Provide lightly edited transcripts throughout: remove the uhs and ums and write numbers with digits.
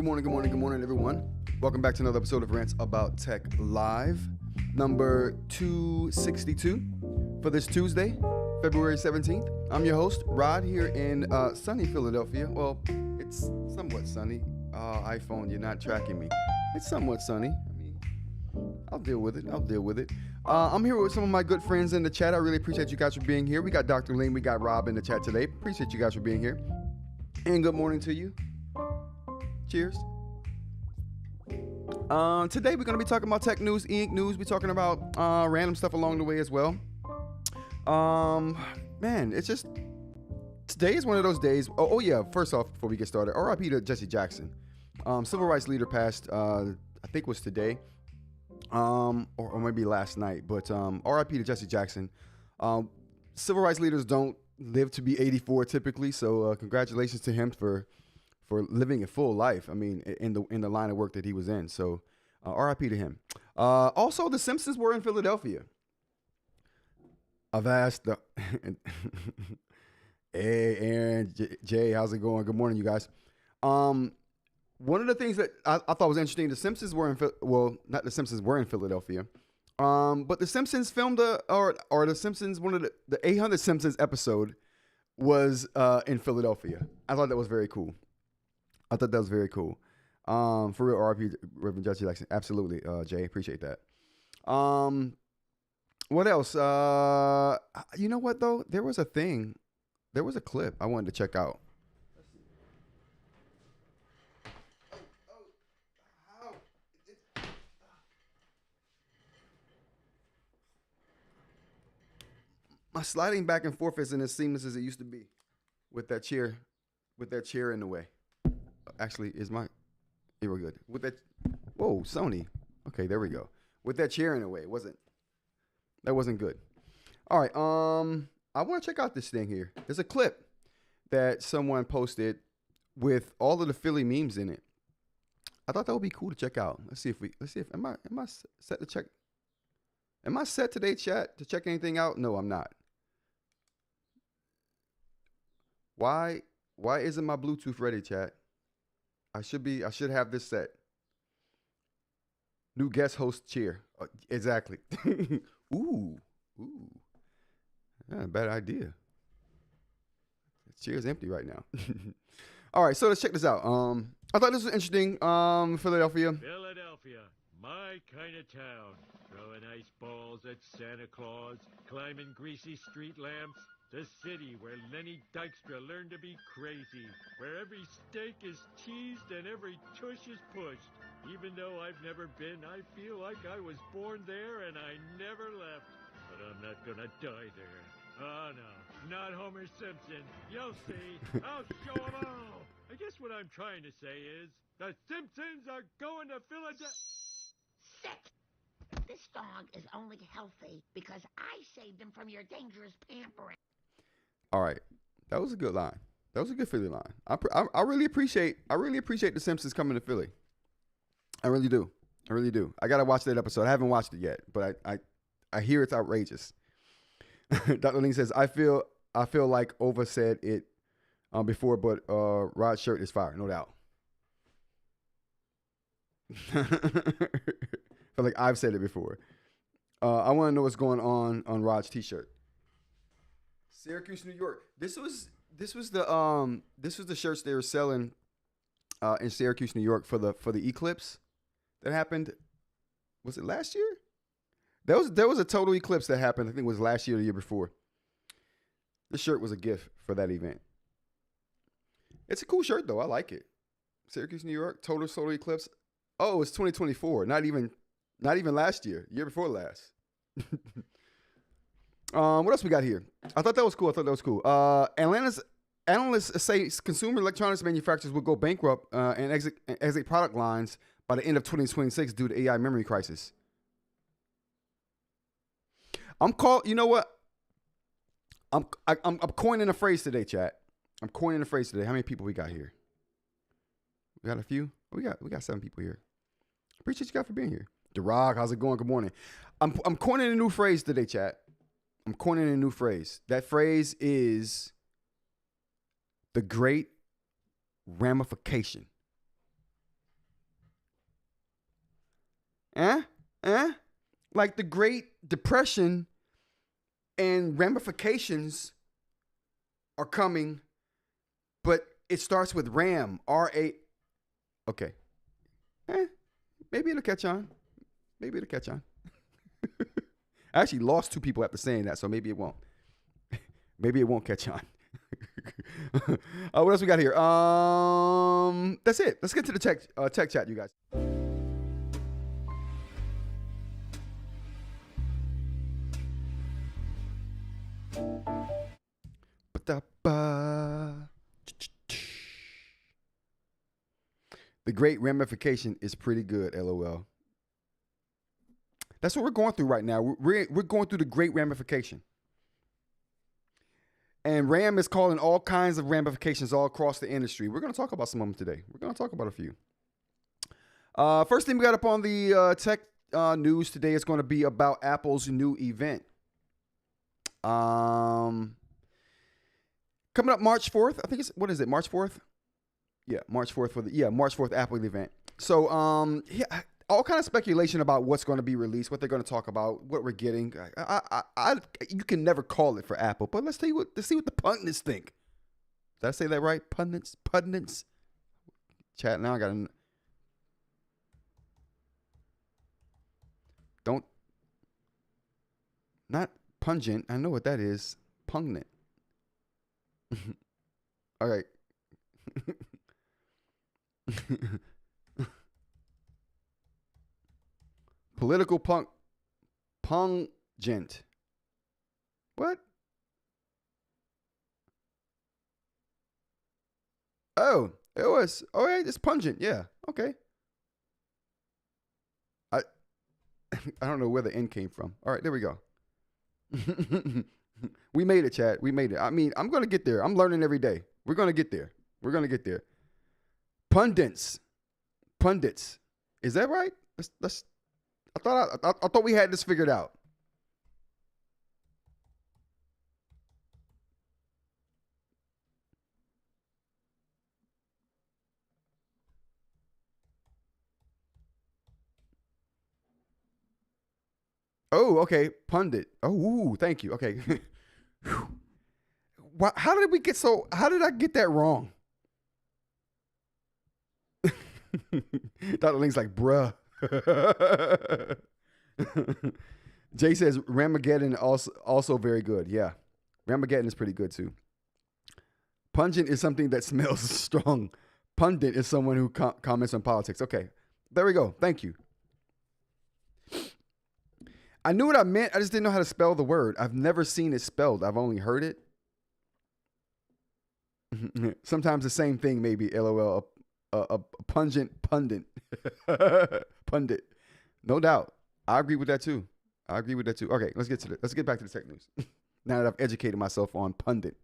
Good morning, everyone. Welcome back to another episode of Rants About Tech Live, number 262 for this Tuesday, February 17th. I'm your host, Rod, here in sunny Philadelphia. Well, it's somewhat sunny. iPhone, you're not tracking me. It's somewhat sunny. I mean, I'll deal with it. I'm here with some of my good friends in the chat. I really appreciate you guys for being here. We got Dr. Ling, we got Rob in the chat today. Appreciate you guys for being here. And good morning to you. Cheers. Today we're going to be talking about tech news, eInk news. We're talking about random stuff along the way as well. Man, it's just, today is one of those days. Oh yeah, first off, before we get started, RIP to Jesse Jackson. Civil rights leader passed, I think it was today, or maybe last night, but RIP to Jesse Jackson. Civil rights leaders don't live to be 84 typically, so congratulations to him for living a full life. I mean, in the line of work that he was in. So, RIP to him. Also, the Simpsons were in Philadelphia. I've asked the hey, Aaron, Jay, how's it going? Good morning, you guys. One of the things that I thought was interesting, the Simpsons were not the Simpsons were in Philadelphia, but the Simpsons filmed the Simpsons, one of the 800 Simpsons episode was in Philadelphia. I thought that was very cool. For real, RP Reverend Jesse Jackson. Absolutely, Jay. Appreciate that. What else? You know what, though? There was a clip I wanted to check out. My sliding back and forth isn't as seamless as it used to be with that chair in the way. Actually, here we're good. With that, whoa, Sony. Okay, there we go. With that chair in the way, that wasn't good. All right, I want to check out this thing here. There's a clip that someone posted with all of the Philly memes in it. I thought that would be cool to check out. Let's see if am I set to check? Am I set today, chat, to check anything out? No, I'm not. Why isn't my Bluetooth ready, chat? I should have this set. New guest host chair. Exactly. Ooh. Yeah, bad idea. The chair's empty right now. All right, so let's check this out. I thought this was interesting. Philadelphia, my kind of town. Throwing ice balls at Santa Claus, climbing greasy street lamps. The city where Lenny Dykstra learned to be crazy, where every steak is teased and every tush is pushed. Even though I've never been, I feel like I was born there and I never left. But I'm not gonna die there. Oh no, not Homer Simpson. You'll see. I'll show 'em all. I guess what I'm trying to say is, the Simpsons are going to Philadelphia. Sit! This dog is only healthy because I saved him from your dangerous pampering. All right, that was a good line. That was a good Philly line. I really appreciate the Simpsons coming to Philly. I really do. I gotta watch that episode. I haven't watched it yet, but I hear it's outrageous. Dr. Ling says I feel like Ova said it before, but Rod's shirt is fire, no doubt. I feel like I've said it before. I want to know what's going on Rod's t-shirt. Syracuse, New York. This was the shirts they were selling in Syracuse, New York for the eclipse that happened. Was it last year? There was a total eclipse that happened. I think it was last year or the year before. This shirt was a gift for that event. It's a cool shirt though. I like it. Syracuse, New York, total solar eclipse. Oh, it's 2024. Not even last year. Year before last. What else we got here? I thought that was cool. Analysts say consumer electronics manufacturers will go bankrupt and exit product lines by the end of 2026 due to AI memory crisis. You know what? I'm coining a phrase today, chat. I'm coining a phrase today. How many people we got here? We got a few. We got 7 people here. Appreciate you guys for being here. Durag, how's it going? Good morning. I'm coining a new phrase today, chat. I'm coining a new phrase. That phrase is the Great RAMification. Eh? Eh? Like the Great Depression and ramifications are coming, but it starts with RAM. R-A. Okay. Maybe it'll catch on. Maybe it'll catch on. I actually lost 2 people after saying that, so maybe it won't. Maybe it won't catch on. What else we got here? That's it. Let's get to the tech chat, you guys. The Great RAMification is pretty good, LOL. That's what we're going through right now. We're going through the Great RAMification. And RAM is calling all kinds of ramifications all across the industry. We're going to talk about some of them today. We're going to talk about a few. First thing we got up on the tech news today is going to be about Apple's new event. Coming up March 4th. I think what is it, March 4th? Yeah, March 4th March 4th Apple event. So, all kind of speculation about what's going to be released, what they're going to talk about, what we're getting. You can never call it for Apple, but let's see what the pundits think. Did I say that right? Pundits. Chat now. I got to. Not pungent. I know what that is. Pungent. All right. Political pungent. What? Oh, it was. Oh, yeah, it's pungent. Yeah. Okay. I don't know where the N came from. All right, there we go. We made it, Chad. We made it. I mean, I'm going to get there. I'm learning every day. We're going to get there. We're going to get there. Pundits. Is that right? Let's I thought we had this figured out. Oh, okay. Pundit. Oh, ooh, thank you. Okay. How did I get that wrong? Dr. Link's like, bruh. Jay says Ramageddon also very good. Yeah. Ramageddon is pretty good too. Pungent is something that smells strong. Pundit is someone who comments on politics. Okay. There we go. Thank you. I knew what I meant. I just didn't know how to spell the word. I've never seen it spelled. I've only heard it. Sometimes the same thing, maybe. LOL. A pungent pundit. Pundit. No doubt. I agree with that too. Okay, let's get back to the tech news. Now that I've educated myself on pundit.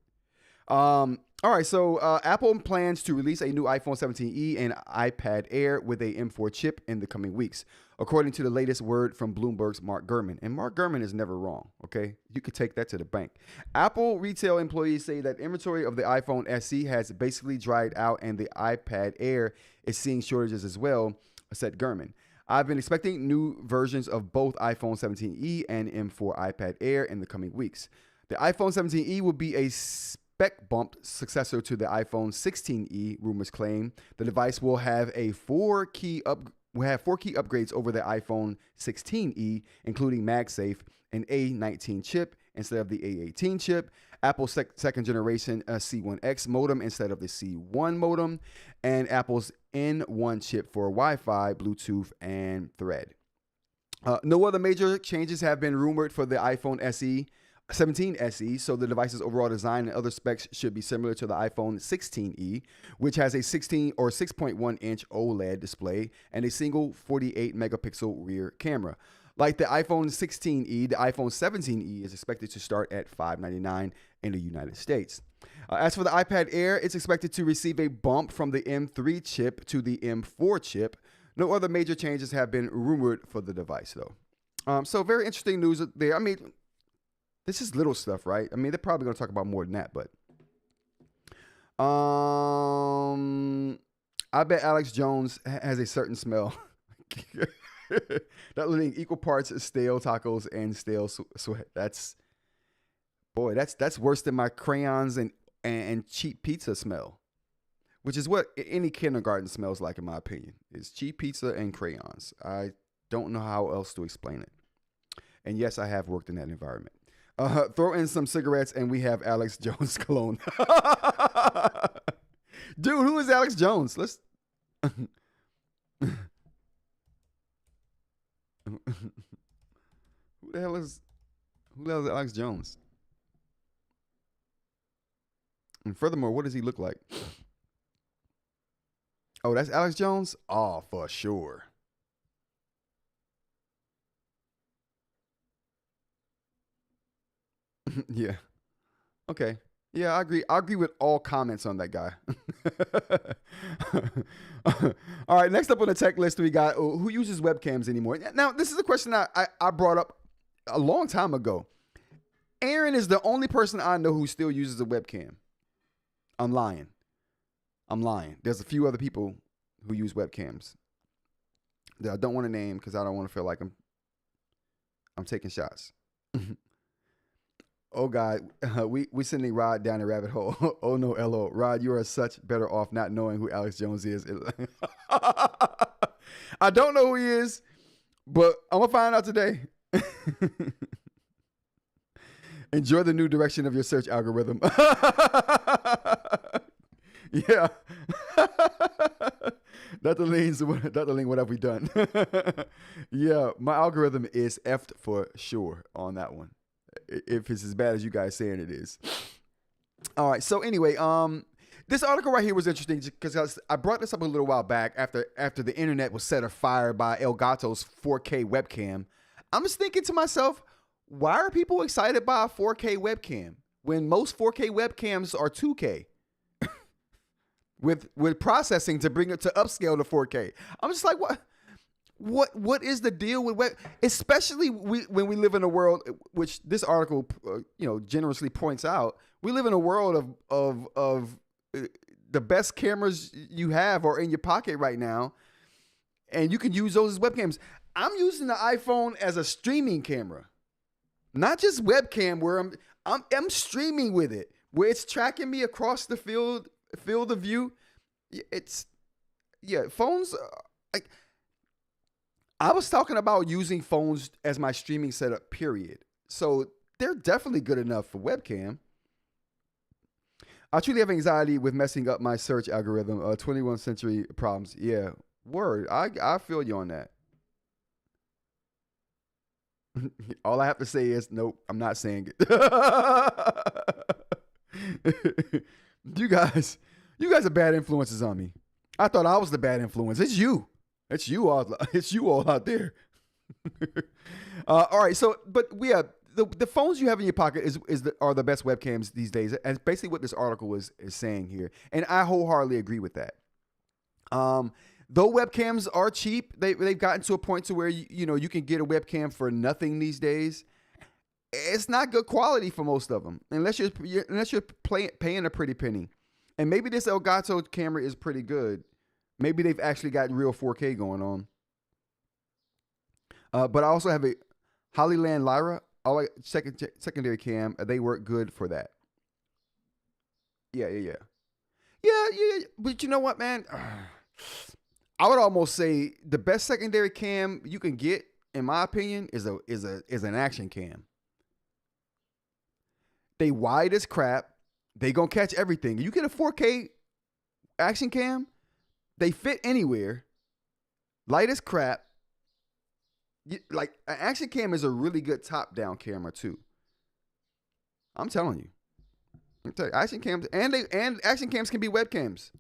All right, so Apple plans to release a new iPhone 17e and iPad Air with a M4 chip in the coming weeks, according to the latest word from Bloomberg's Mark Gurman. And Mark Gurman is never wrong, okay? You could take that to the bank. Apple retail employees say that inventory of the iPhone SE has basically dried out and the iPad Air is seeing shortages as well, said Gurman. I've been expecting new versions of both iPhone 17e and M4 iPad Air in the coming weeks. The iPhone 17e will be a spec bump successor to the iPhone 16e, rumors claim. The device will have four key upgrades over the iPhone 16e, including MagSafe, an A19 chip instead of the A18 chip, Apple's second generation C1X modem instead of the C1 modem, and Apple's N1 chip for Wi-Fi, Bluetooth, and Thread. No other major changes have been rumored for the iPhone 17 SE, so the device's overall design and other specs should be similar to the iPhone 16e, which has a 16 or 6.1 inch OLED display and a single 48 megapixel rear camera. Like the iPhone 16e, the iPhone 17e is expected to start at $599 in the United States. As for the iPad Air, it's expected to receive a bump from the M3 chip to the M4 chip. No other major changes have been rumored for the device, though. So very interesting news there. I mean, this is little stuff, right? I mean, they're probably going to talk about more than that, but I bet Alex Jones has a certain smell. That living equal parts stale tacos and stale sweat. That's worse than my crayons and cheap pizza smell, which is what any kindergarten smells like, in my opinion. It's cheap pizza and crayons. I don't know how else to explain it. And yes, I have worked in that environment. Throw in some cigarettes and we have Alex Jones cologne. Dude, who is Alex Jones? Let's. Who the hell is Alex Jones? And furthermore, what does he look like? Oh, that's Alex Jones? Oh, for sure. Yeah. Okay. Yeah, I agree. I agree with all comments on that guy. All right, next up on the tech list, we got who uses webcams anymore. Now, this is a question I brought up a long time ago. Aaron is the only person I know who still uses a webcam. I'm lying. There's a few other people who use webcams that I don't want to name because I don't want to feel like I'm taking shots. Oh God, we sending Rod down a rabbit hole. Oh no, LO. Rod, you are such better off not knowing who Alex Jones is. I don't know who he is, but I'm gonna find out today. Enjoy the new direction of your search algorithm. Yeah. Dr. Ling, what have we done? Yeah, my algorithm is effed for sure on that one. If it's as bad as you guys saying it is. All right. So anyway, this article right here was interesting because I brought this up a little while back after the internet was set afire by Elgato's 4K webcam. I'm just thinking to myself, why are people excited by a 4K webcam when most 4K webcams are 2K with processing to bring it to upscale to 4K? I'm just like, what is the deal with web? Especially when we live in a world, which this article, generously points out, we live in a world of the best cameras you have are in your pocket right now, and you can use those as webcams. I'm using the iPhone as a streaming camera, not just webcam where I'm streaming with it, where it's tracking me across the field of view. Phones like. I was talking about using phones as my streaming setup, period. So they're definitely good enough for webcam. I truly have anxiety with messing up my search algorithm. 21st century problems. Yeah, word. I feel you on that. All I have to say is, nope, I'm not saying it. You guys are bad influences on me. I thought I was the bad influence. It's you. It's you all out there. All right. So, but the phones you have in your pocket are the best webcams these days. And basically what this article is saying here. And I wholeheartedly agree with that. Though webcams are cheap, they've gotten to a point to where you can get a webcam for nothing these days. It's not good quality for most of them, unless you're paying a pretty penny. And maybe this Elgato camera is pretty good. Maybe they've actually got real 4K going on. But I also have a Hollyland Lyra, secondary cam. They work good for that. Yeah. But you know what, man? I would almost say the best secondary cam you can get, in my opinion, is an action cam. They wide as crap. They gonna catch everything. You get a 4K action cam. They fit anywhere. Light as crap. Like, an action cam is a really good top-down camera too. I'm telling you. Action cams and action cams can be webcams.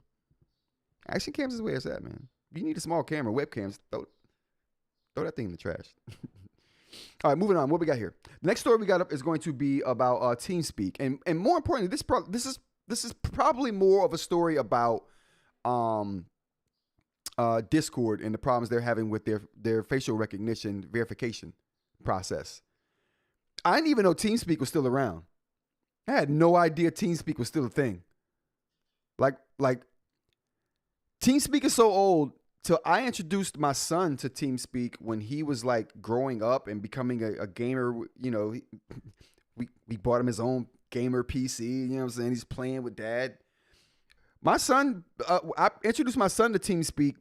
Action cams is where it's at, man. If you need a small camera, webcams, throw that thing in the trash. All right, moving on. What we got here? The next story we got up is going to be about TeamSpeak, and more importantly, this is probably more of a story about Discord and the problems they're having with their facial recognition verification process. I didn't even know TeamSpeak was still around. I had no idea TeamSpeak was still a thing. Like TeamSpeak is so old So I introduced my son to TeamSpeak when he was like growing up and becoming a gamer. You know, we bought him his own gamer PC. You know what I'm saying? He's playing with dad. My son, I introduced my son to TeamSpeak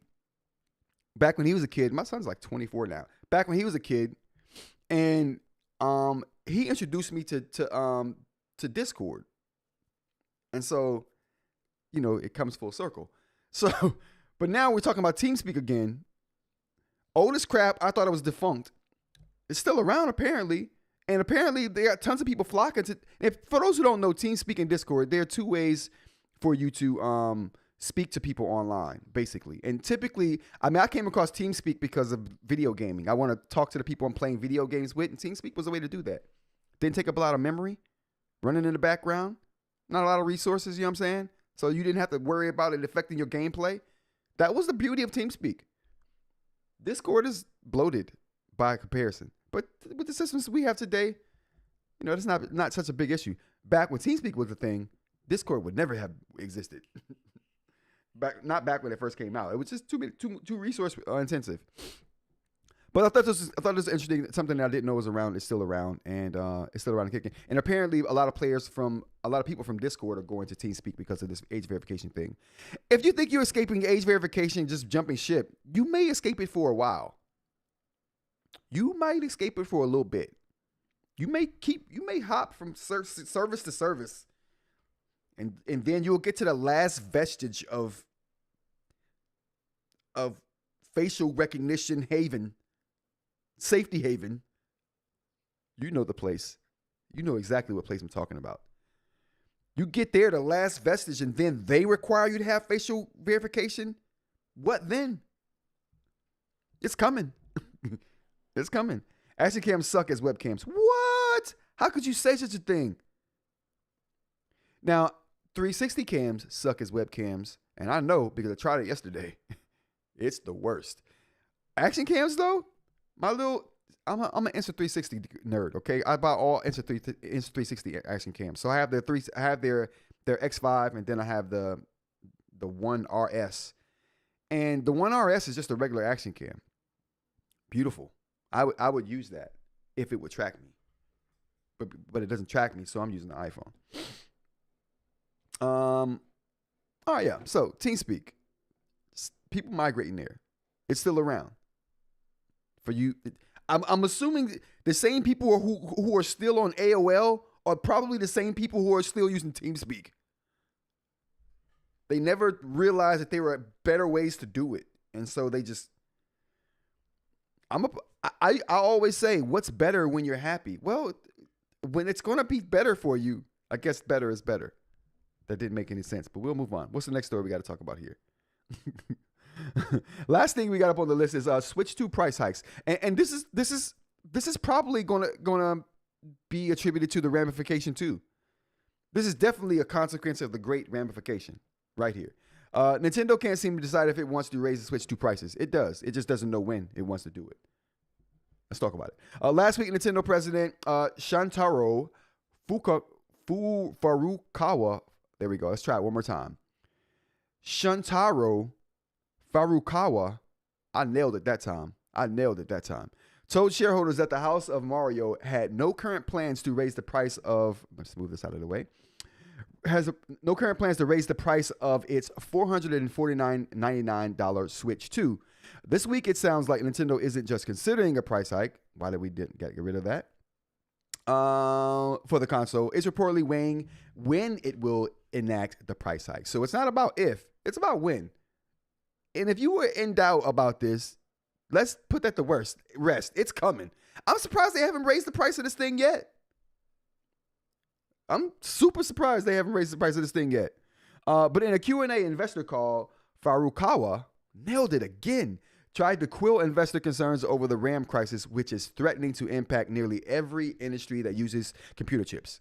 back when he was a kid. My son's like 24 now. Back when he was a kid, and he introduced me to Discord, and so, you know, it comes full circle. So, but now we're talking about TeamSpeak again. Old as crap. I thought it was defunct. It's still around apparently, and apparently they got tons of people flocking to. For those who don't know, TeamSpeak and Discord, there are two ways for you to speak to people online, basically. And typically, I mean, I came across TeamSpeak because of video gaming. I want to talk to the people I'm playing video games with, and TeamSpeak was a way to do that. Didn't take up a lot of memory, running in the background, not a lot of resources, you know what I'm saying? So you didn't have to worry about it affecting your gameplay. That was the beauty of TeamSpeak. Discord is bloated by comparison. But with the systems we have today, you know, it's not such a big issue. Back when TeamSpeak was a thing, Discord would never have existed. Not back when it first came out. It was just too resource intensive. But I thought this was interesting. Something that I didn't know was around. It's still around, and it's still around and kicking. And apparently, a lot of people from Discord are going to TeamSpeak because of this age verification thing. If you think you're escaping age verification, just jumping ship, you may escape it for a while. You might escape it for a little bit. You may hop from service to service, and then you'll get to the last vestige of facial recognition haven. Safety haven. You know the place. You know exactly what place I'm talking about. You get there, the last vestige, and then they require you to have facial verification. What then? It's coming. It's coming. Action cams suck as webcams. What? How could you say such a thing? Now, 360 cams suck as webcams, and I know because I tried it yesterday. It's the worst. Action cams, though? I'm an Insta360 nerd, okay? I buy all Insta360 action cams. So I have their X5, and then I have the One RS, and the One RS is just a regular action cam. Beautiful. I would use that if it would track me, but it doesn't track me, so I'm using the iPhone. All right, yeah. So TeamSpeak, people migrating there. It's still around. For you, I'm assuming the same people who are still on AOL are probably the same people who are still using TeamSpeak. They never realized that there were better ways to do it, and so they just. I always say, what's better when you're happy? Well, when it's going to be better for you, I guess better is better. That didn't make any sense, but we'll move on. What's the next story we got to talk about here? Last thing we got up on the list is Switch 2 price hikes, and this is probably gonna be attributed to the ramification too. This is definitely a consequence of the Great RAMification right here. Nintendo can't seem to decide if it wants to raise the Switch 2 prices. It does. It just doesn't know when it wants to do it. Let's talk about it. Last week, Nintendo president Shantaro Furukawa. There we go. Let's try it one more time. Shantaro Furukawa. I nailed it that time. Told shareholders that the House of Mario had no current plans to raise the price of. Let's move this out of the way. No current plans to raise the price of its $449.99 Switch 2. This week, it sounds like Nintendo isn't just considering a price hike. Why did we didn't get rid of that? For the console, it's reportedly weighing when it will enact the price hike. So it's not about if, it's about when. And if you were in doubt about this, let's put that to rest. It's coming. I'm surprised they haven't raised the price of this thing yet. I'm super surprised they haven't raised the price of this thing yet. But in a Q&A investor call, Furukawa nailed it again. Tried to quell investor concerns over the RAM crisis, which is threatening to impact nearly every industry that uses computer chips.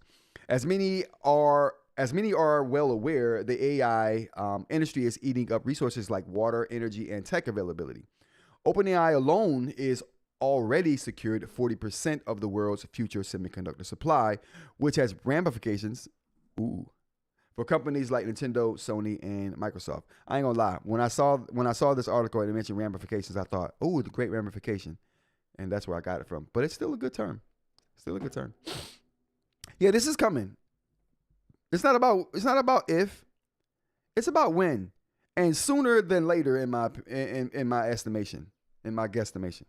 As many are well aware, the AI industry is eating up resources like water, energy, and tech availability. OpenAI alone is already secured 40% of the world's future semiconductor supply, which has ramifications for companies like Nintendo, Sony, and Microsoft. I ain't gonna lie. When I saw this article and it mentioned ramifications, I thought, oh, the Great RAMification, and that's where I got it from. But it's still a good term. Still a good term. Yeah, this is coming. It's not about if. It's about when, and sooner than later in my estimation, in my guesstimation.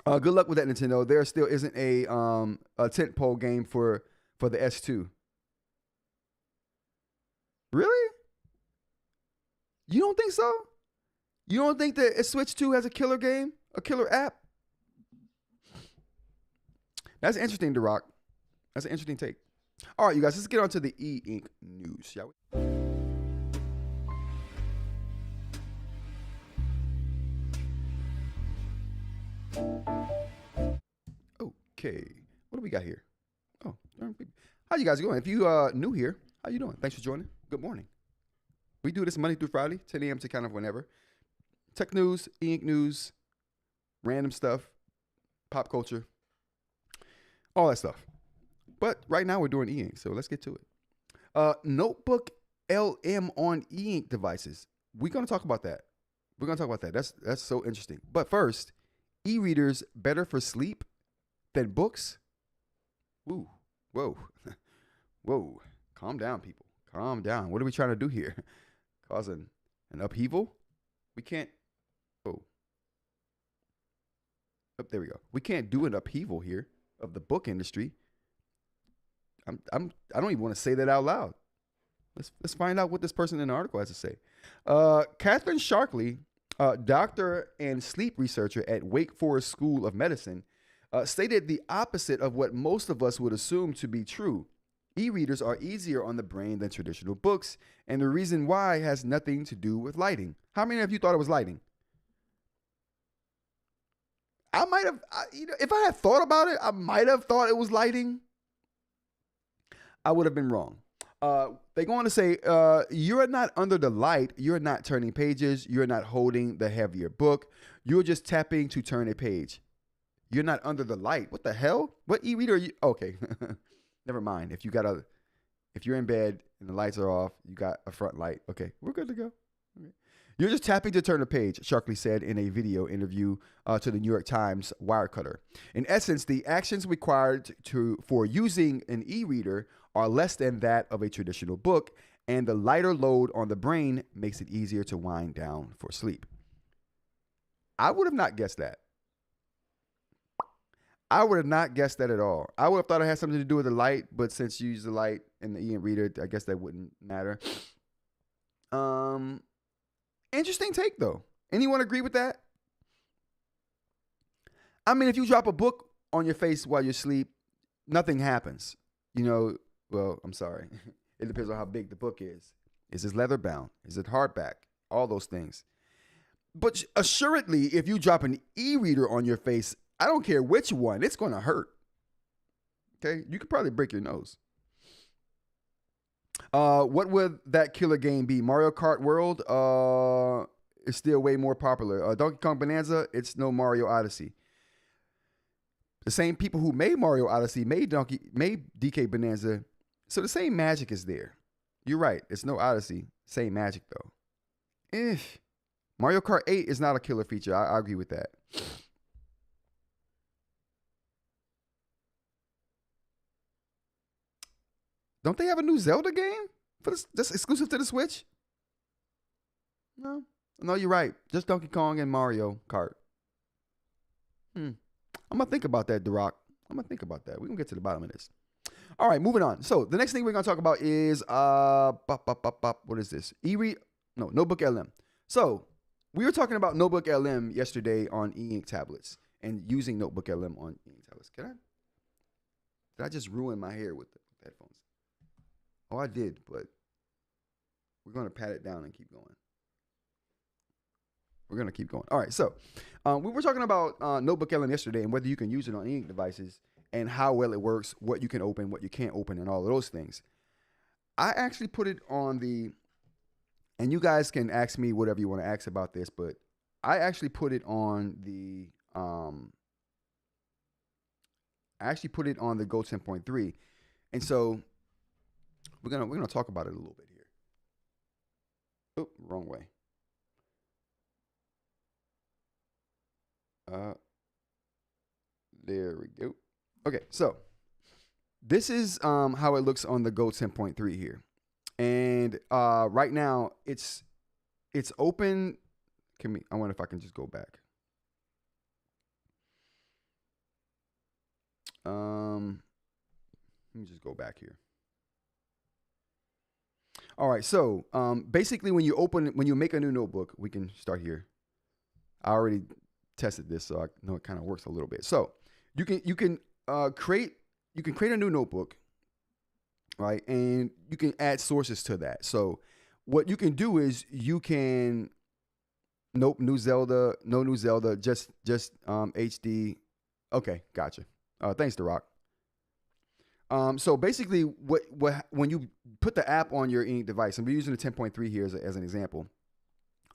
Good luck with that, Nintendo. There still isn't a tentpole game for the S2. Really? You don't think so? You don't think that Switch 2 has a killer game, a killer app? That's interesting, The Rock. That's an interesting take. All right, you guys, let's get on to the eInk news, shall we? Okay, what do we got here? Oh, how you guys going? If you new here, how you doing? Thanks for joining. Good morning. We do this Monday through Friday, 10 a.m. to kind of whenever. Tech news, eInk news, random stuff, pop culture, all that stuff. But right now we're doing eInk, so let's get to it. Notebook LM on eInk devices. We're going to talk about that. That's so interesting. But first, e-readers better for sleep than books? Ooh, whoa, whoa. Calm down, people. Calm down. What are we trying to do here? Causing an upheaval? We can't. Oh, there we go. We can't do an upheaval here of the book industry. I don't even want to say that out loud. Let's find out what this person in the article has to say. Catherine Sharkley, doctor and sleep researcher at Wake Forest School of Medicine, stated the opposite of what most of us would assume to be true. E-readers are easier on the brain than traditional books, and the reason why has nothing to do with lighting. How many of you thought it was lighting? I might have, if I had thought about it, I might have thought it was lighting. I would have been wrong. They go on to say, you're not under the light. You're not turning pages. You're not holding the heavier book. You're just tapping to turn a page. You're not under the light. What the hell? What e-reader are you? Okay. Never mind. If you're in bed and the lights are off, you got a front light. Okay. We're good to go. Okay. You're just tapping to turn a page, Sharkley said in a video interview to the New York Times Wirecutter. In essence, the actions required for using an e-reader are less than that of a traditional book, and the lighter load on the brain makes it easier to wind down for sleep. I would have not guessed that. I would have not guessed that at all. I would have thought it had something to do with the light, but since you use the light in the e-reader, I guess that wouldn't matter. Interesting take, though. Anyone agree with that? I mean, if you drop a book on your face while you sleep, nothing happens. Well, I'm sorry. It depends on how big the book is. Is it leather bound? Is it hardback? All those things. But assuredly, if you drop an e-reader on your face, I don't care which one, it's going to hurt. Okay? You could probably break your nose. What would that killer game be? Mario Kart World is still way more popular. Donkey Kong Bonanza, it's no Mario Odyssey. The same people who made Mario Odyssey made DK Bonanza, so the same magic is there. You're right, it's no Odyssey. Same magic though. Mario Kart 8 is not a killer feature. I agree with that. Don't they have a new Zelda game for this? That's exclusive to the Switch? No, you're right. Just Donkey Kong and Mario Kart. I'm gonna think about that, The Rock. I'm gonna think about that. We're gonna get to the bottom of this. All right, moving on. So the next thing we're gonna talk about is what is this? Notebook LM. So we were talking about Notebook LM yesterday on eInk tablets and using Notebook LM on eInk tablets. Did I just ruin my hair with the headphones? Oh, I did, but we're going to pat it down and keep going. We're going to keep going. All right, so we were talking about Notebook LM yesterday and whether you can use it on eInk devices and how well it works, what you can open, what you can't open, and all of those things. I actually put it on and you guys can ask me whatever you want to ask about this, but I actually put it on the Go 10.3. And so we're gonna talk about it a little bit here. Oh, wrong way. There we go. Okay, so this is how it looks on the Go 10.3 here, and right now it's open. I wonder if I can just go back. Let me just go back here. All right, so basically when you make a new notebook, we can start here. I already tested this, so I know it kind of works a little bit. So you can create a new notebook, right? And you can add sources to that. So what you can do is you can no new Zelda, just HD. Okay, gotcha. Thanks, The Rock. So basically, when you put the app on your eInk device, and we're using the 10.3 here as an example,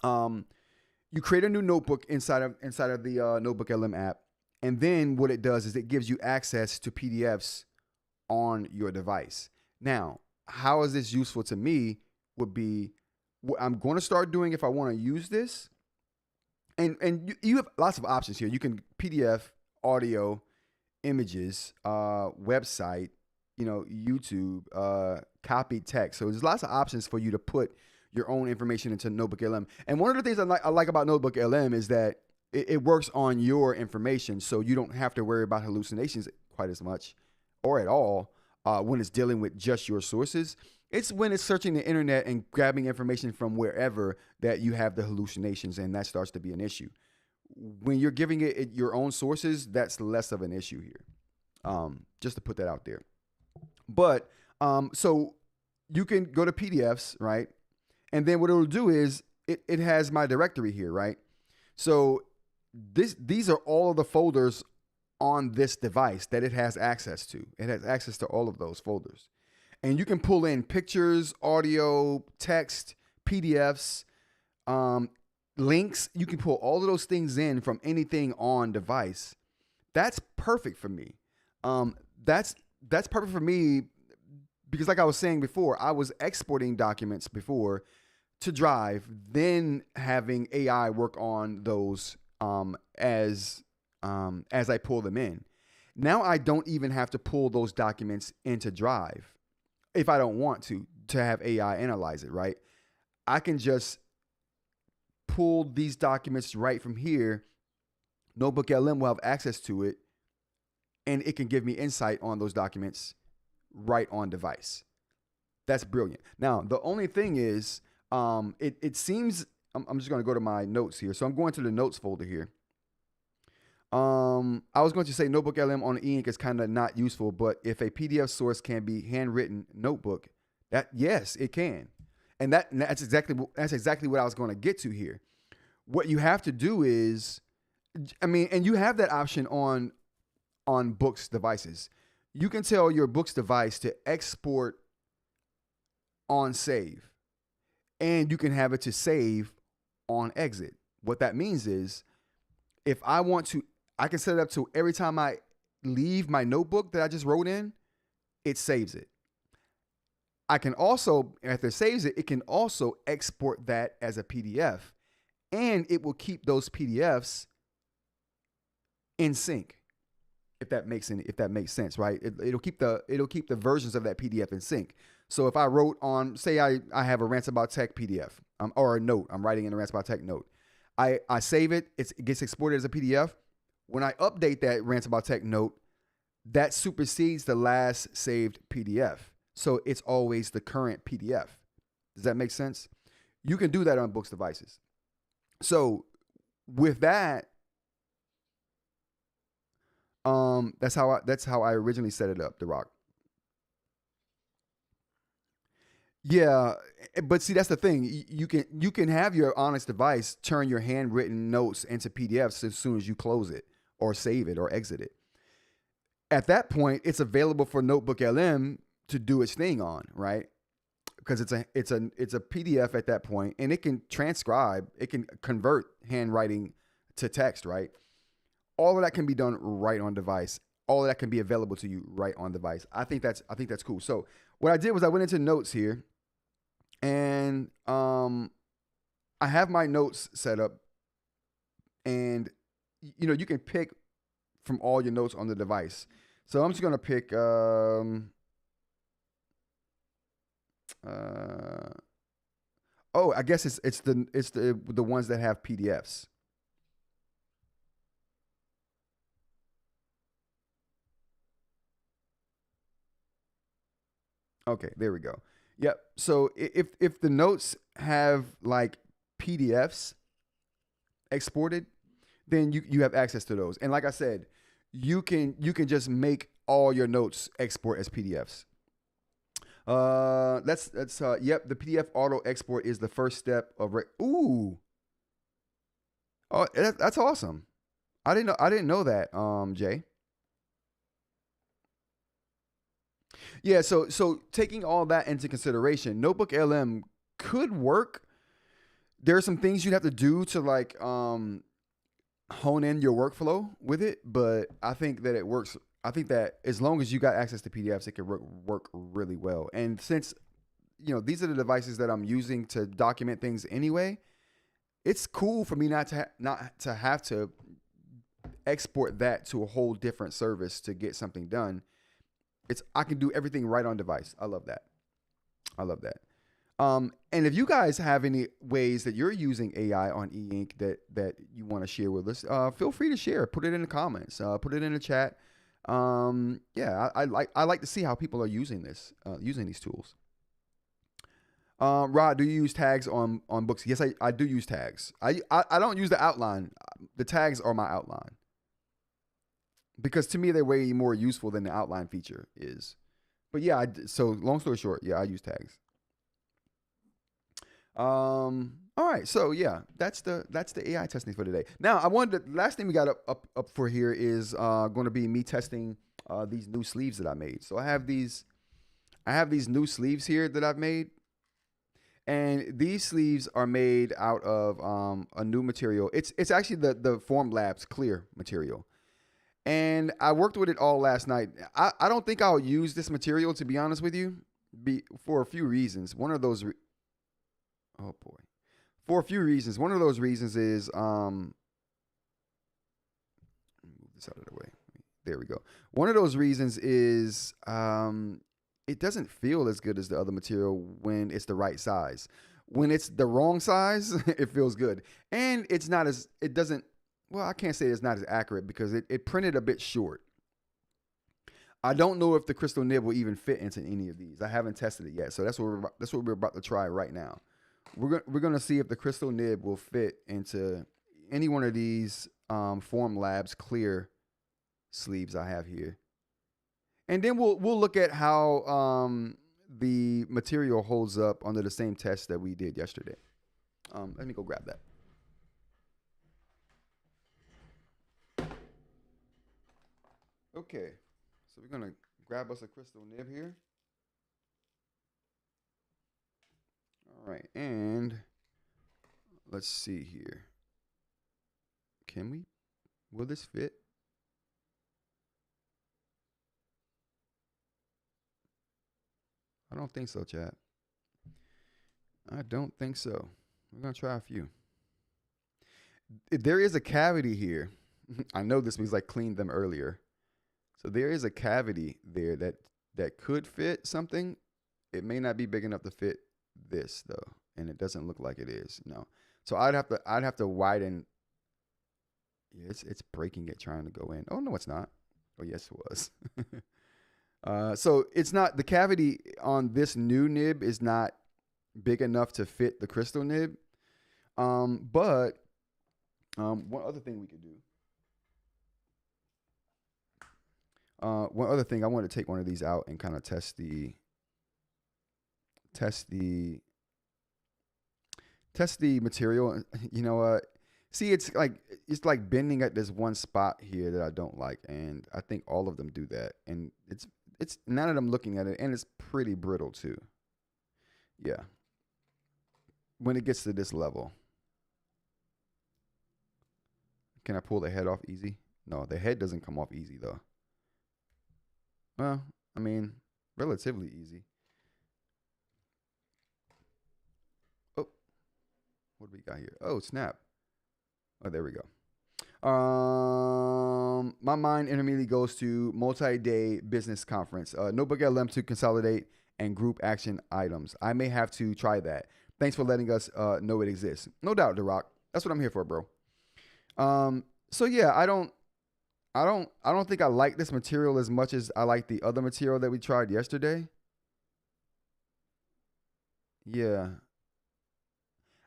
you create a new notebook inside of the Notebook LM app, and then what it does is it gives you access to PDFs on your device. Now, how is this useful to me? Would be what I'm going to start doing if I want to use this, and you have lots of options here. You can PDF, audio, images, website, YouTube, copy text. So there's lots of options for you to put your own information into Notebook LM. And one of the things I like about Notebook LM is that it works on your information, so you don't have to worry about hallucinations quite as much or at all when it's dealing with just your sources. It's when it's searching the internet and grabbing information from wherever that you have the hallucinations, and that starts to be an issue. When you're giving it your own sources, that's less of an issue here. Just to put that out there. But so you can go to PDFs, right? And then what it'll do is it has my directory here, right? So these are all of the folders on this device that it has access to. It has access to all of those folders. And you can pull in pictures, audio, text, PDFs, links. You can pull all of those things in from anything on device. That's perfect for me. That's perfect for me because, like I was saying before, I was exporting documents before to Drive, then having AI work on those as I pull them in. Now I don't even have to pull those documents into Drive if I don't want to have AI analyze it, right? I can just pull these documents right from here. Notebook LM will have access to it, and it can give me insight on those documents right on device. That's brilliant. Now, the only thing is, it seems, I'm just going to go to my notes here. So I'm going to the notes folder here. I was going to say Notebook LM on eInk is kind of not useful, but if a PDF source can be handwritten notebook, yes, it can. And that's exactly what I was going to get to here. What you have to do is, and you have that option on Boox devices. You can tell your Boox device to export on save, and you can have it to save on exit. What that means is, if I want to, I can set it up to every time I leave my notebook that I just wrote in, it saves it. I can also, after it saves it, it can also export that as a PDF, and it will keep those PDFs in sync. If that makes sense, right? It'll keep the versions of that PDF in sync. So if I wrote on, say I have a Rants About Tech PDF or a note, I'm writing in a Rants About Tech note. I save it, it gets exported as a PDF. When I update that Rants About Tech note, that supersedes the last saved PDF. So it's always the current PDF. Does that make sense? You can do that on Boox devices. So with that, that's how I originally set it up, The Rock. Yeah, but see, that's the thing. You can have your Onyx device turn your handwritten notes into PDFs as soon as you close it or save it or exit it. At that point, it's available for Notebook LM to do its thing on, right? Because it's a PDF at that point, and it can transcribe, it can convert handwriting to text, right? All of that can be done right on device. all of that can be available to you right on device. I think that's cool. So what I did was I went into notes here, and I have my notes set up, and you can pick from all your notes on the device. So I'm just gonna pick I guess it's the ones that have PDFs. Okay, there we go. Yep. So if the notes have like PDFs exported, then you have access to those. And like I said, you can just make all your notes export as PDFs. Yep, the PDF auto export is the first step of ooh. Oh, that's awesome. I didn't know that, Jay. Yeah, so taking all that into consideration, Notebook LM could work. There are some things you'd have to do to like hone in your workflow with it, but I think that it works. I think that as long as you got access to PDFs, it could work really well. And since these are the devices that I'm using to document things anyway, it's cool for me not to have to export that to a whole different service to get something done. I can do everything right on device. I love that. And if you guys have any ways that you're using AI on eInk that you want to share with us, feel free to share. Put it in the comments. Put it in the chat. I like to see how people are using these tools. Rod, do you use tags on books? Yes, I do use tags. I don't use the outline. The tags are my outline. Because to me, they're way more useful than the outline feature is. But yeah, so long story short, yeah, I use tags. All right, so yeah, that's the AI testing for today. Now, the last thing we got up for here is going to be me testing these new sleeves that I made. So I have these new sleeves here that I've made, and these sleeves are made out of a new material. It's actually the Formlabs clear material. And I worked with it all last night. I don't think I'll use this material, to be honest with you, for a few reasons. One of those, for a few reasons. One of those reasons is, move this out of the way. There we go. One of those reasons is, it doesn't feel as good as the other material when it's the right size. When it's the wrong size, it feels good, and it doesn't. Well, I can't say it's not as accurate because it printed a bit short. I don't know if the crystal nib will even fit into any of these. I haven't tested it yet, so that's what we're about to try right now. We're gonna see if the crystal nib will fit into any one of these Formlabs clear sleeves I have here, and then we'll look at how the material holds up under the same test that we did yesterday. Let me go grab that. Okay, so we're gonna grab us a crystal nib here. All right, and let's see here. Will this fit? I don't think so, chat. I don't think so. We're gonna try a few. There is a cavity here. I know this because I cleaned them earlier. So there is a cavity there that could fit something. It may not be big enough to fit this though, and it doesn't look like it is. No. So I'd have to widen. Yeah, it's breaking it trying to go in. Oh no, it's not. Oh yes, it was. So it's not, the cavity on this new nib is not big enough to fit the crystal nib. But one other thing we could do. One other thing, I want to take one of these out and kind of test the material. You know what? See, it's like bending at this one spot here that I don't like, and I think all of them do that. And it's now that I'm looking at it, and it's pretty brittle too. Yeah. When it gets to this level, can I pull the head off easy? No, the head doesn't come off easy though. Well, I mean, relatively easy. Oh, what do we got here? Oh, snap. Oh, there we go. My mind immediately goes to multi-day business conference. Notebook LM to consolidate and group action items. I may have to try that. Thanks for letting us know it exists. No doubt, The Rock. That's what I'm here for, bro. So yeah, I don't think I like this material as much as I like the other material that we tried yesterday. Yeah.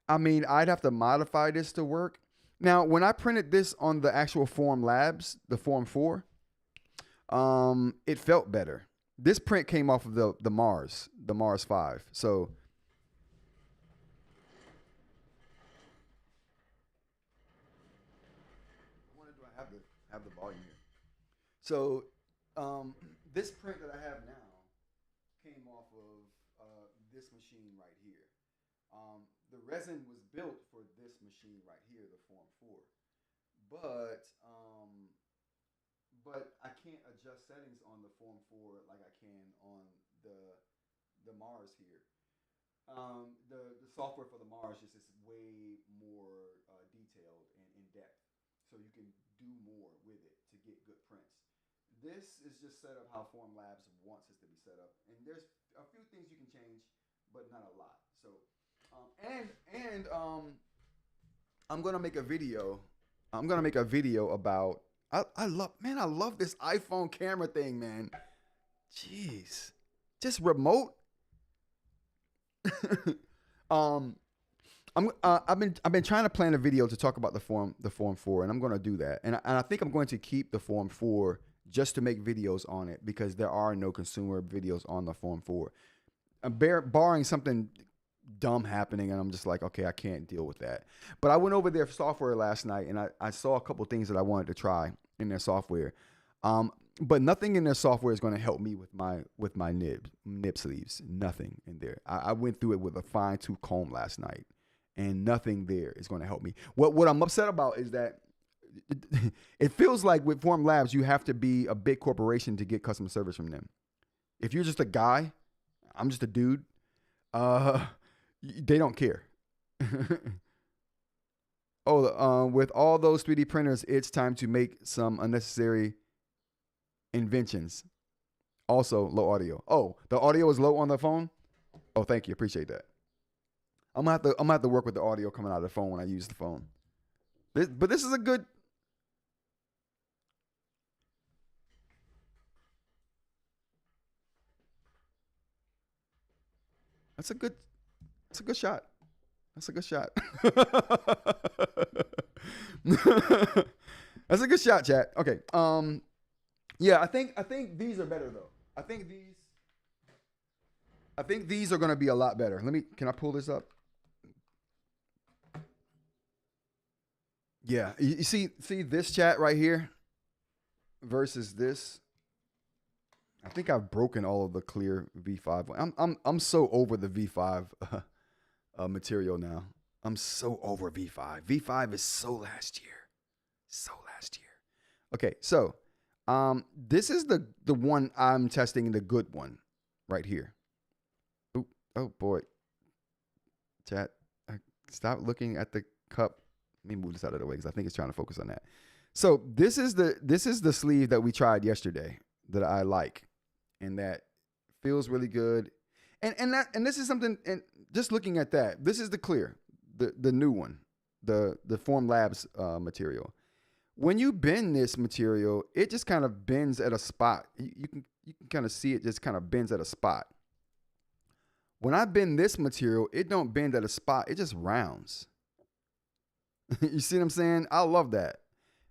I mean, I'd have to modify this to work. Now, when I printed this on the actual Form Labs, the Form 4, it felt better. This print came off of the Mars 5. So I wonder, do I have the volume here? So this print that I have now came off of this machine right here. The resin was built for this machine right here, the Form 4. But I can't adjust settings on the Form 4 like I can on the Mars here. The software for the Mars just is way more detailed and in depth, so you can do more with it to get good prints. This is just set up how Form Labs wants it to be set up, and there's a few things you can change, but not a lot. So, I'm gonna make a video. I'm gonna make a video about. I love this iPhone camera thing, man. Jeez, just remote. I've been trying to plan a video to talk about the Form 4, and I'm going to do that. And I think I'm going to keep the Form 4 just to make videos on it, because there are no consumer videos on the Form 4. Barring something dumb happening, and I'm just like, okay, I can't deal with that. But I went over their software last night, and I saw a couple things that I wanted to try in their software. But nothing in their software is going to help me with my nib sleeves. Nothing in there. I went through it with a fine-tooth comb last night, and nothing there is going to help me. What I'm upset about is that it feels like with Form Labs, you have to be a big corporation to get customer service from them. If you're just a guy, I'm just a dude, they don't care. With all those 3D printers, it's time to make some unnecessary inventions. Also, low audio. Oh, the audio is low on the phone? Oh, thank you. Appreciate that. I'm gonna have to work with the audio coming out of the phone when I use the phone. But this is a good. That's a good shot. That's a good shot. That's a good shot, chat. Okay. Yeah, I think these are better though. I think these are gonna be a lot better. Can I pull this up? Yeah, you see this chat right here versus this. I think I've broken all of the clear V5. I'm so over the V5 material now. I'm so over V5. V5 is so last year. Okay, so this is the one I'm testing, the good one right here. Oh boy, chat. Stop looking at the cup. Let me move this out of the way because I think it's trying to focus on that. So this is the sleeve that we tried yesterday that I like, and that feels really good. And this is something. And just looking at that, this is the clear, the new one, the Form Labs material. When you bend this material, it just kind of bends at a spot. You can kind of see it just kind of bends at a spot. When I bend this material, it don't bend at a spot. It just rounds. You see what I'm saying? I love that.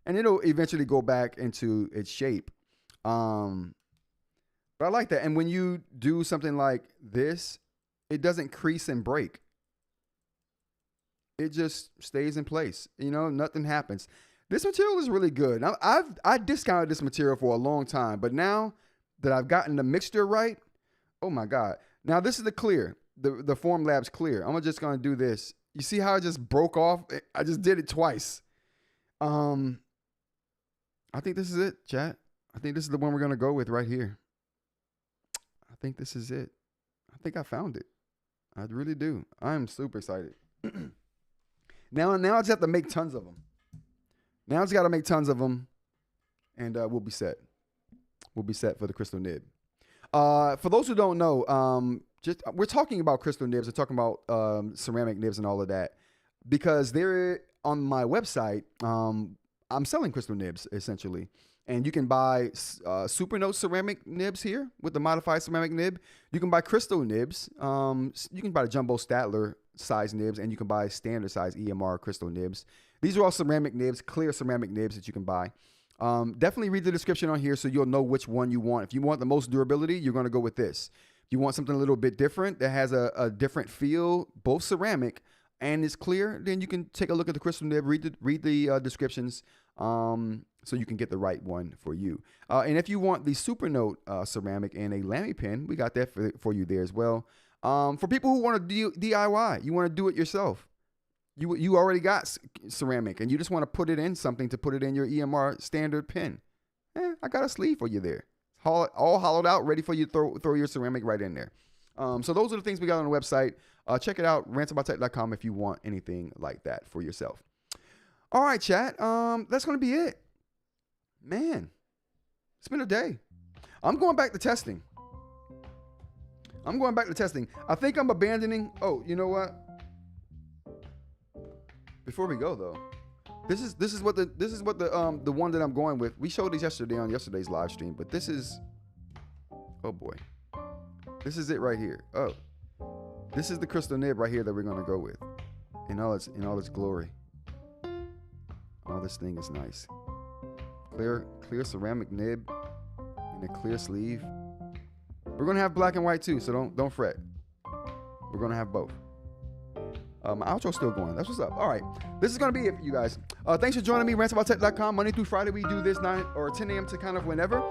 And it'll eventually go back into its shape. But I like that. And when you do something like this, it doesn't crease and break. It just stays in place. You know, nothing happens. This material is really good. I discounted this material for a long time, but now that I've gotten the mixture right, oh my God. Now this is the clear, the Form Labs clear. I'm just going to do this. You see how it just broke off? I just did it twice. I think this is it, chat. I think this is the one we're going to go with right here. think this is it. I think I found it. I really do. I'm super excited. Now I just have to make tons of them. Now I just got to make tons of them, and we'll be set. We'll be set for the crystal nib. For those who don't know, we're talking about crystal nibs. We're talking about ceramic nibs and all of that because they're on my website. I'm selling crystal nibs essentially, and you can buy Supernote ceramic nibs here with the modified ceramic nib. You can buy crystal nibs. You can buy the jumbo Statler size nibs, and you can buy standard size EMR crystal nibs. These are all ceramic nibs, clear ceramic nibs that you can buy. Definitely read the description on here so you'll know which one you want. If you want the most durability, you're going to go with this. If you want something a little bit different that has a different feel, both ceramic and is clear, then you can take a look at the crystal nib, read the descriptions so you can get the right one for you. And if you want the Supernote ceramic and a lamy pen, we got that for you there as well. For people who want to DIY, you want to do it yourself. You already got ceramic and you just want to put it in something to put it in your EMR standard pen. I got a sleeve for you there. All hollowed out, ready for you to throw your ceramic right in there. So those are the things we got on the website. Check it out, ransombytech.com if you want anything like that for yourself. All right, chat. That's going to be it. Man, it's been a day. I'm going back to testing. I think I'm abandoning. Oh, you know what? Before we go though, this is what the one that I'm going with. We showed these yesterday on yesterday's live stream, but this is, oh boy, this is it right here. Oh, this is the crystal nib right here that we're gonna go with, in all its glory. Oh, this thing is nice. Clear ceramic nib and a clear sleeve. We're gonna have black and white too, so don't fret. We're gonna have both. My outro's still going. That's what's up. All right. This is going to be it for you guys. Thanks for joining me, ransombytech.com. Monday through Friday, we do this 9 or 10 a.m. to kind of whenever.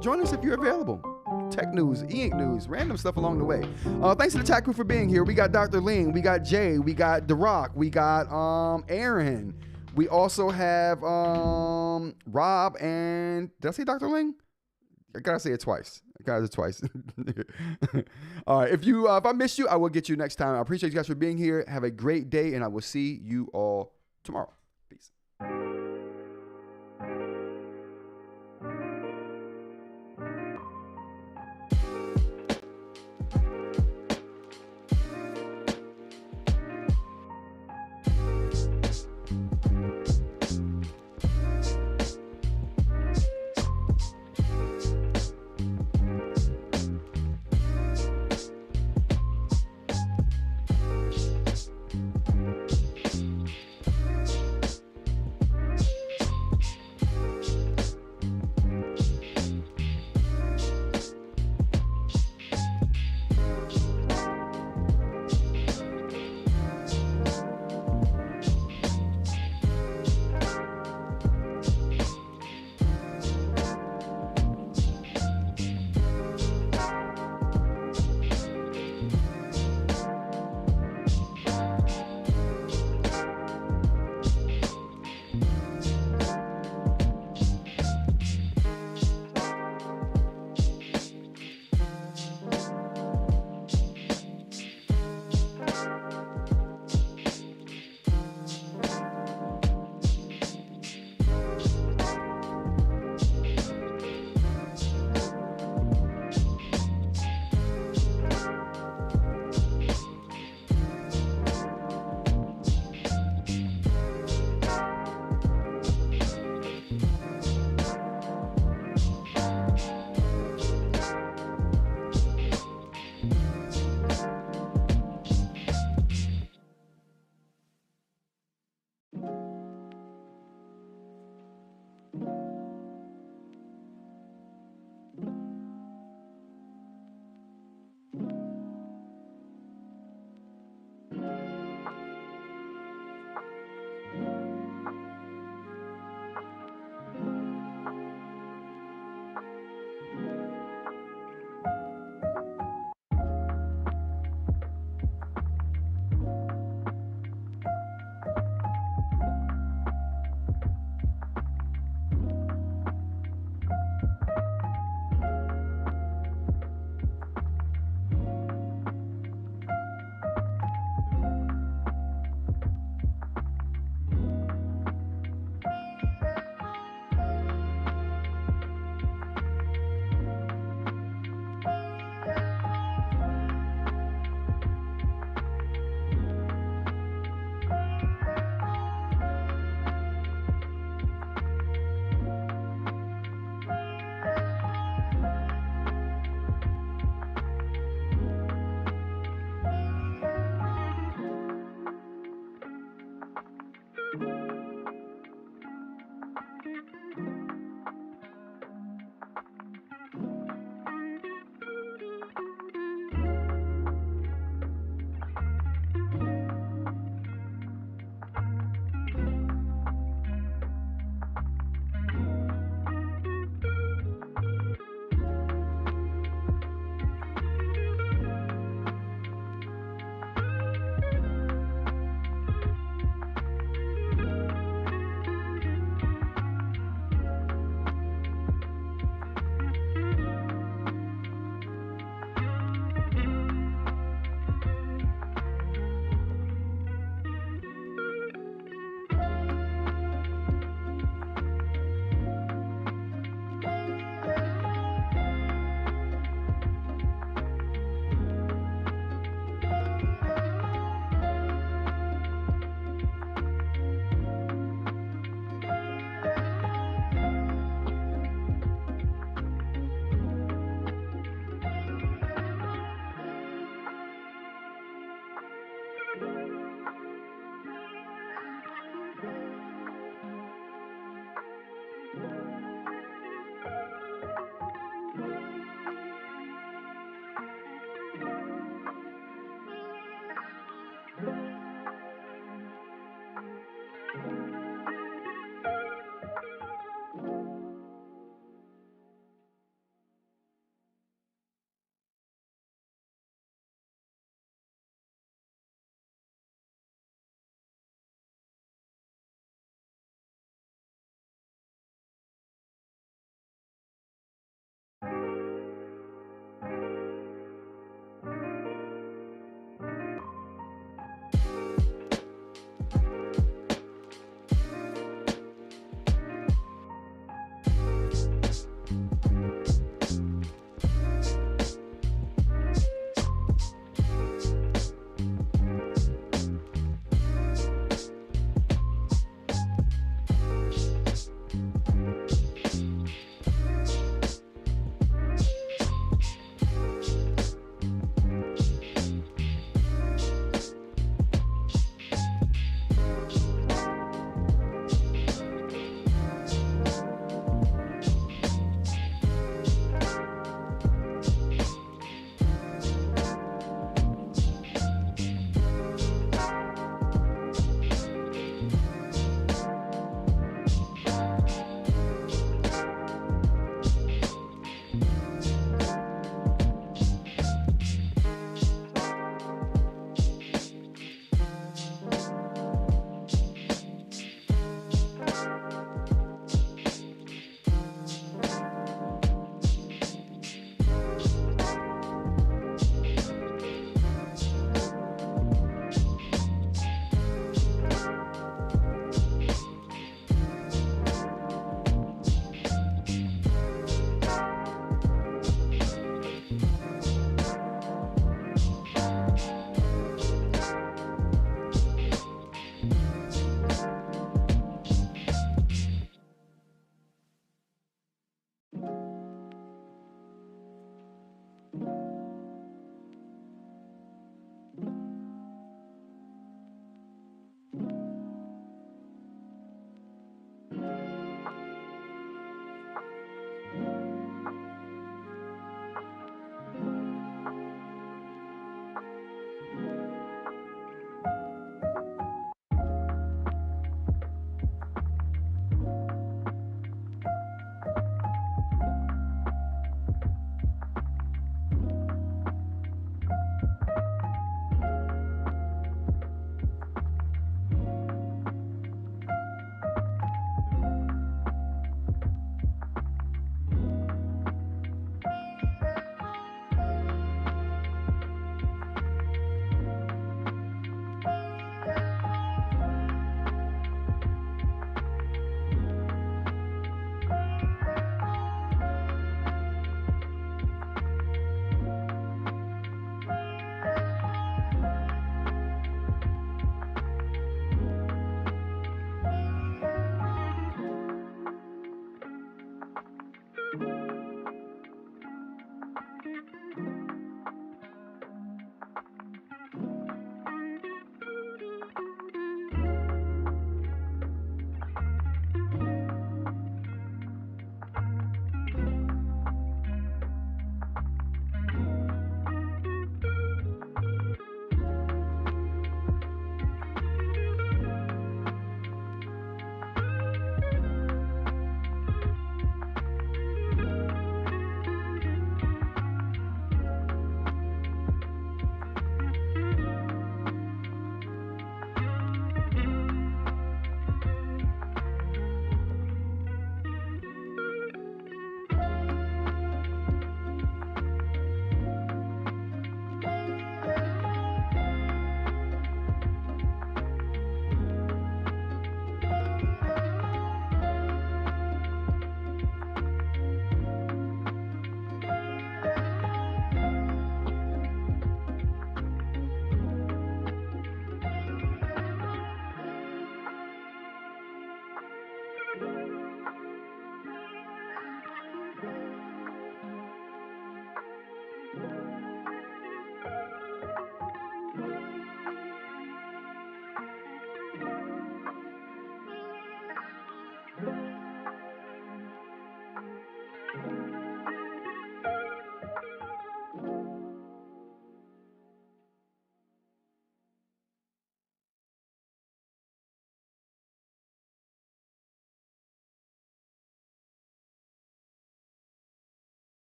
Join us if you're available. Tech news, eInk news, random stuff along the way. Thanks to the chat crew for being here. We got Dr. Ling. We got Jay. We got The Rock. We got Aaron. We also have Rob and... Did I say Dr. Ling? I got to say it twice. All right. If I missed you, I will get you next time. I appreciate you guys for being here. Have a great day, and I will see you all tomorrow. Peace.